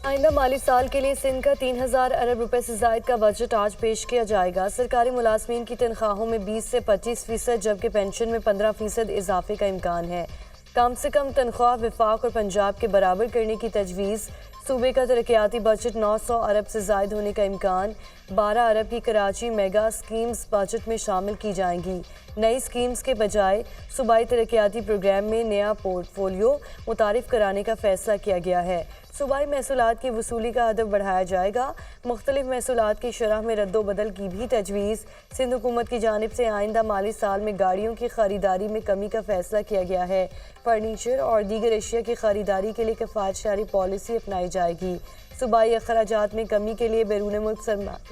आइंदा माली साल के लिए सिंध का 3000 अरब रुपए से जायद का बजट आज पेश किया जाएगा। सरकारी मुलाजमीन की तनख्वाहों में 20 से 25% जबकि पेंशन में 15% इजाफे का इम्कान है। कम से कम तनख्वाह वफाक और पंजाब के बराबर करने की तजवीज़। सूबे का तरक्याती बजट 900 अरब से जायद होने का इम्कान। 12 अरब की कराची मेगा स्कीम्स बजट में शामिल की जाएंगी। नई स्कीम्स के बजाय सूबाई तरक्याती प्रोग्राम में नया पोर्टफोलियो मुतारिफ कराने का फैसला किया गया है। सूबाई महसूलात की वसूली का हदफ बढ़ाया जाएगा। मुख्तलिफ महसूलात की शरह में रद्दोबदल की भी तजवीज़। सिंध हुकूमत की जानिब से आइंदा माली साल में गाड़ियों की खरीदारी में कमी का फैसला किया गया है। फर्नीचर और दीगर अशिया की खरीदारी के लिए किफ़ायतशारी पॉलिसी अपनाई जाएगी। सूबाई अखराजात में कमी के लिए बैरून मुल्क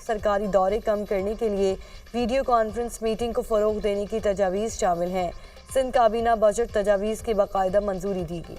सरकारी दौरे कम करने के लिए वीडियो कॉन्फ्रेंस मीटिंग को फ़रोग़ देने की तजावीज़ शामिल हैं। सिंध काबीना बजट तजावीज़ की बाकायदा मंजूरी देगी।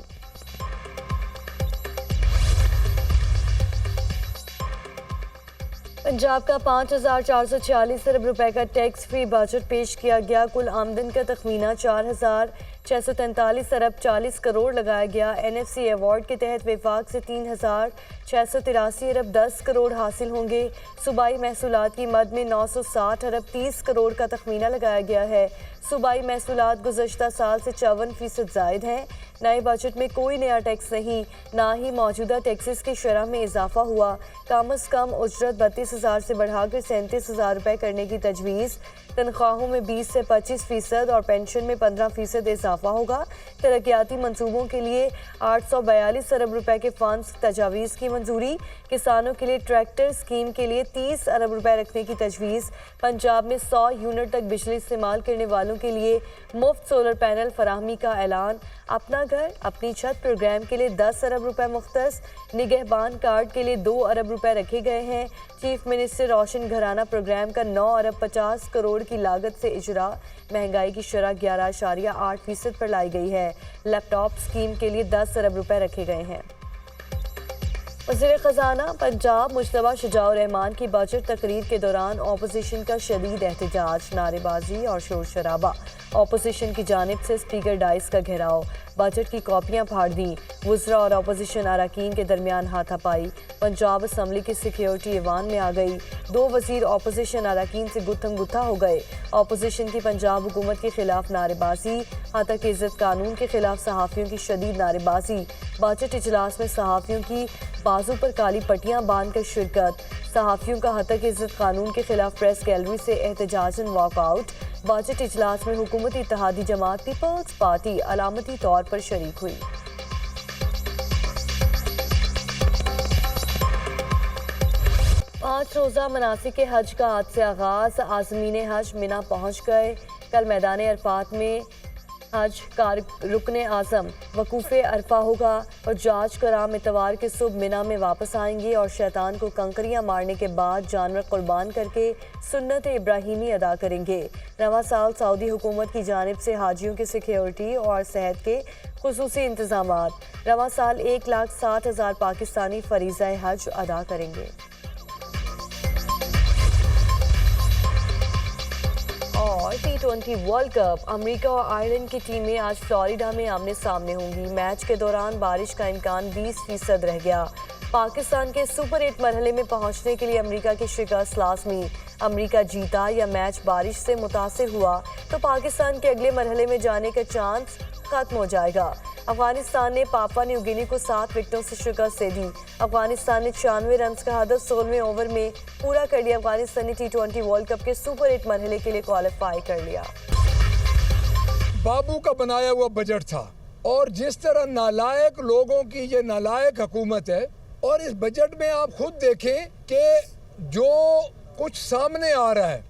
पंजाब का 5446 अरब रुपए का टैक्स फ्री बजट पेश किया गया। कुल आमदन का तखमीना 4643 अरब 40 करोड़ लगाया गया। NFC अवार्ड के तहत वफाक से 3683 अरब 10 करोड़ हासिल होंगे। सूबाई महसूलात की मद में 960 अरब 30 करोड़ का तखमीना लगाया गया है। सूबाई महसूलात गुज़श्ता साल से 54% जायद हैं। नए बजट में कोई नया टैक्स नहीं, ना ही मौजूदा टैक्सेस की शरह में इजाफा हुआ। कम अज़ कम उजरत 32,000 से बढ़ाकर 37,000 रुपये करने की तजवीज़। तनख्वाहों में 20 से 25% और पेंशन में 15% इजाफा होगा। तरक्याती मनसूबों के लिए 842 अरब रुपये के फंड्स तजावीज़ की मंजूरी। किसानों के लिए ट्रैक्टर स्कीम के लिए 30 अरब रुपये रखने की तजवीज़। पंजाब में 100 यूनिट तक बिजली इस्तेमाल करने वालों के लिए मुफ्त सोलर पैनल फराहमी का ऐलान। अपना घर अपनी छत प्रोग्राम के लिए 10 अरब रुपये मुख्तस। निगहबान कार्ड के लिए 2 अरब रुपये रखे गए हैं। चीफ मिनिस्टर रोशन घराना प्रोग्राम का 9 अरब 50 करोड़ की लागत से इजरा। महंगाई की शरह 11.8% पर लाई गई है। लैपटॉप स्कीम के लिए 10 अरब रुपये रखे गए हैं। वज़ीर ख़ज़ाना पंजाब मुश्तबा शुजाउर रहमान की बजट तकरीर के दौरान अपोजिशन का शदीद एहतजाज, नारेबाजी और शोर शराबा। अपोजिशन की जानिब से स्पीकर डाइस का घेराव, बजट की कॉपियाँ फाड़ दी। वज़रा और अपोजिशन अरकान के दरमियान हाथापाई। पंजाब असम्बली की सिक्योरिटी ईवान में आ गई। 2 वज़ीर अपोजिशन अरकान से गुत्थम गुत्था हो गए। अपोजिशन की पंजाब हुकूमत के खिलाफ नारेबाजी। हतक इज़्ज़त कानून के खिलाफ सहाफ़ियों की शदीद नारेबाजी। बजट इजलास में सहाफ़ियों की बाजू पर काली पट्टियां बांधकर शिरकत। सहाफ़ियों का हतक इज़्ज़त कानून के खिलाफ प्रेस गैलरी से एहतजाजन वॉकआउट। बजट इजलास में हुकूमती इत्तेहादी जमात पीपल्स पार्टी अलामती तौर पर शरीक हुई। पाँच रोज़ा मनासिक हज का आज से आगाज़। आज़मीन हज मिना पहुँच गए। कल मैदान अरफात में हज का रुकन आज़म वकूफ़े अरफा होगा और जाज कराम इतवार के सुबह मिना में वापस आएंगे और शैतान को कंकरियां मारने के बाद जानवर कुर्बान करके सुन्नत इब्राहीमी अदा करेंगे। रवा साल सऊदी हुकूमत की जानिब से हाजियों की सिक्योरिटी और सेहत के खुसूसी इंतजामात। रवा साल 1,60,000 पाकिस्तानी फरीज़ा हज अदा करेंगे। और T20 वर्ल्ड कप, अमेरिका और आयरलैंड की टीमें आज फ्लोरिडा में आमने सामने होंगी। मैच के दौरान बारिश का इम्कान 20% रह गया। पाकिस्तान के सुपर 8 मरहले में पहुंचने के लिए अमेरिका की शिकस्त लाजमी। अमेरिका जीता या मैच बारिश से मुतासिर हुआ तो पाकिस्तान के अगले मरहले में जाने का चांस खत्म हो जाएगा। अफगानिस्तान ने पापुआ न्यू गिनी को 7 विकेटों से शिकस्त दे दी। अफगानिस्तान ने 96 रन का हदफ 16वें ओवर में पूरा कर लिया। अफगानिस्तान ने T20 वर्ल्ड कप के सुपर 8 मरहले के लिए क्वालिफाई कर लिया। बाबू का बनाया हुआ बजट था और जिस तरह नालायक लोगों की ये नालायक हुकूमत है, और इस बजट में आप खुद देखें कि जो कुछ सामने आ रहा है,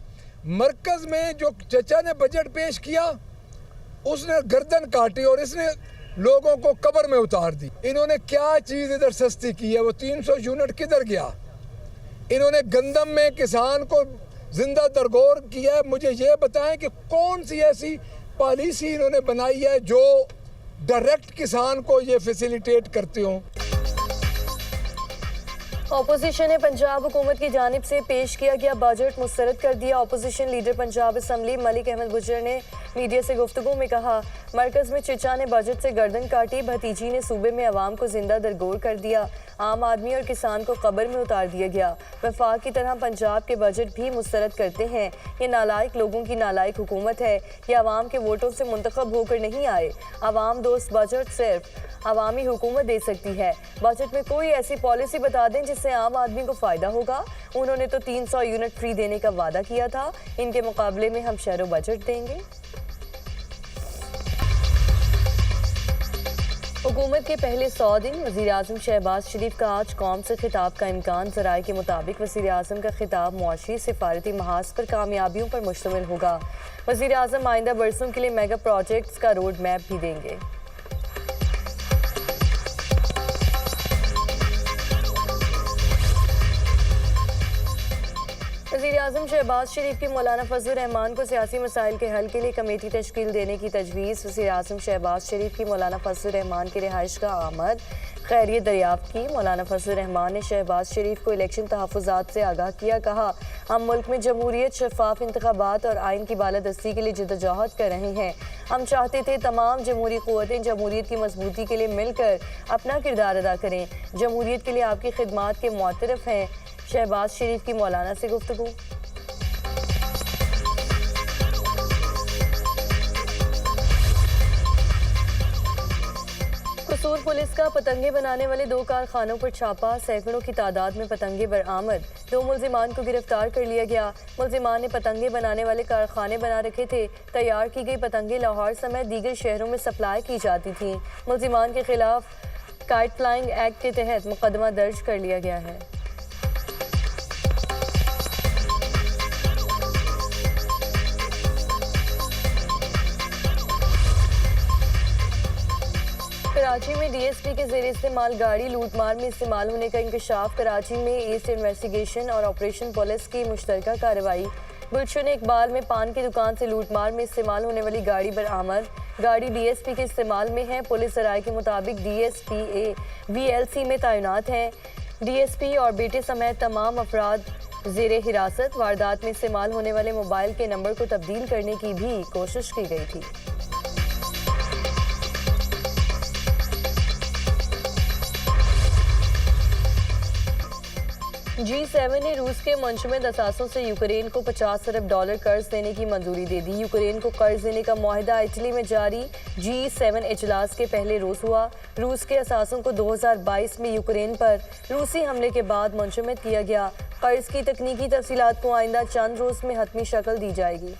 मरकज में जो चचा ने बजट पेश किया उसने गर्दन काटी और इसने लोगों को कब्र में उतार दी। इन्होंने क्या चीज़ इधर सस्ती की है? वो 300 यूनिट किधर गया? इन्होंने गंदम में किसान को जिंदा दरगोर किया है। मुझे ये बताएं कि कौन सी ऐसी पॉलिसी इन्होंने बनाई है जो डायरेक्ट किसान को ये फैसिलिटेट करते हो। अपोजिशन ने पंजाब हुकूमत की जानिब से पेश किया गया बजट मुस्तरद कर दिया। Opposition leader Punjab assembly Malik Ahmad Gujjar ने मीडिया से गुफ्तगू में कहा, मरकज़ में चिचा ने बजट से गर्दन काटी, भतीजी ने सूबे में अवाम को जिंदा दरगोर कर दिया, आम आदमी और किसान को कब्र में उतार दिया गया। वफाक की तरह पंजाब के बजट भी मुस्तरद करते हैं। ये नालायक लोगों की नालायक हुकूमत है। ये अवाम के वोटों से मुंतखब होकर नहीं आए। अवाम दोस्त बजट सिर्फ अवामी हुकूमत दे सकती है। बजट में कोई ऐसी पॉलिसी बता दें जिससे आम आदमी को फ़ायदा होगा। उन्होंने तो 300 यूनिट फ्री देने का वादा किया था, इनके मुकाबले में हम शहरों बजट देंगे। हुकूमत के पहले 100 दिन वज़ीर-ए-आज़म शहबाज शरीफ का आज कौम से खिताब का इम्कान। ज़राए के मुताबिक वज़ीर-ए-आज़म का खिताब मुआशी सिफारती महाज पर कामयाबियों पर मुश्तमिल होगा। वज़ीर-ए-आज़म आइंदा बरसों के लिए मेगा प्रोजेक्ट्स का रोड मैप भी देंगे। वज़ीर-ए-आज़म शहबाज शरीफ की मौलाना फजल रहमान को सियासी मसाइल के हल के लिए कमेटी तश्कील देने की तजवीज़। वज़ीर-ए-आज़म शहबाज शरीफ की मौलाना फजल रहमान की रिहाइश का आमद, खैरियत दरियाफ्त की। मौलाना फजल रहमान ने शहबाज शरीफ को इलेक्शन तहफ़्फ़ुज़ात से आगाह किया। कहा, हम मुल्क में जमहूरियत, शफाफ इंतखाबात और आइन की बालादस्ती के लिए जद्दोजहद कर रहे हैं। हम चाहते थे तमाम जमहूरी क़ुव्वतें जमहूरियत की मजबूती के लिए मिलकर अपना किरदार अदा करें। जमहूरियत के लिए आपकी खिदमात के मुअतरफ़ हैं। शहबाज शरीफ की मौलाना से गुफ्तगू। कसूर पुलिस का पतंगे बनाने वाले 2 कारखानों पर छापा, सैकड़ों की तादाद में पतंगे बरामद। 2 मुल्जिमान को गिरफ्तार कर लिया गया। मुल्जिमान ने पतंगे बनाने वाले कारखाने बना रखे थे। तैयार की गई पतंगे लाहौर समेत दीगर शहरों में सप्लाई की जाती थी। मुल्जिमान के खिलाफ काइट फ्लाइंग एक्ट के तहत मुकदमा दर्ज कर लिया गया है। कराची में डीएसपी के ज़ेरे इस्तेमाल गाड़ी लूटमार में इस्तेमाल होने का इंकशाफ। कराची में ईस्ट इन्वेस्टिगेशन और ऑपरेशन पुलिस की मुश्तरका कार्रवाई। गुलशन इकबाल में पान की दुकान से लूटमार में इस्तेमाल होने वाली गाड़ी बरामद। गाड़ी डीएसपी के इस्तेमाल में है। पुलिस ज़राए के मुताबिक डीएसपीए वीएलसी में तैनात हैं। डीएसपी और बेटे समेत तमाम अफराद ज़ेरे हिरासत। वारदात में इस्तेमाल होने वाले मोबाइल के नंबर को तब्दील करने की भी कोशिश की गई थी। G7 ने रूस के मुंशमिद असासों से यूक्रेन को $50 अरब कर्ज देने की मंजूरी दे दी। यूक्रेन को कर्ज देने का मुआहदा इटली में जारी G7 इजलास के पहले रोज हुआ। रूस के असासों को 2022 में यूक्रेन पर रूसी हमले के बाद मुंशमिद किया गया। कर्ज की तकनीकी तफसीलात को आइंदा चंद रोज में हतमी शक्ल दी जाएगी।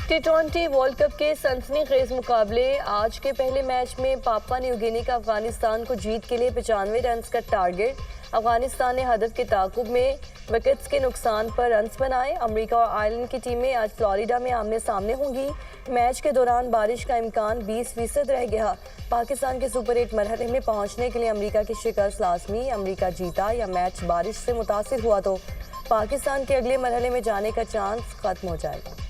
T20 वर्ल्ड कप के सनसनीखेज मुकाबले। आज के पहले मैच में पापुआ न्यू गिनी का अफगानिस्तान को जीत के लिए 95 रन का टारगेट। अफगानिस्तान ने हदफ के ताकुब में विकेट्स के नुकसान पर रन्स बनाए। अमेरिका और आयरलैंड की टीमें आज फ्लोरिडा में आमने सामने होंगी। मैच के दौरान बारिश का इम्कान 20% रह गया। पाकिस्तान के सुपर 8 मरहले में पहुंचने के लिए अमेरिका की शिकस्त लाजमी। अमेरिका जीता या मैच बारिश से मुतासिर हुआ तो पाकिस्तान के अगले मरहले में जाने का चांस खत्म हो जाएगा।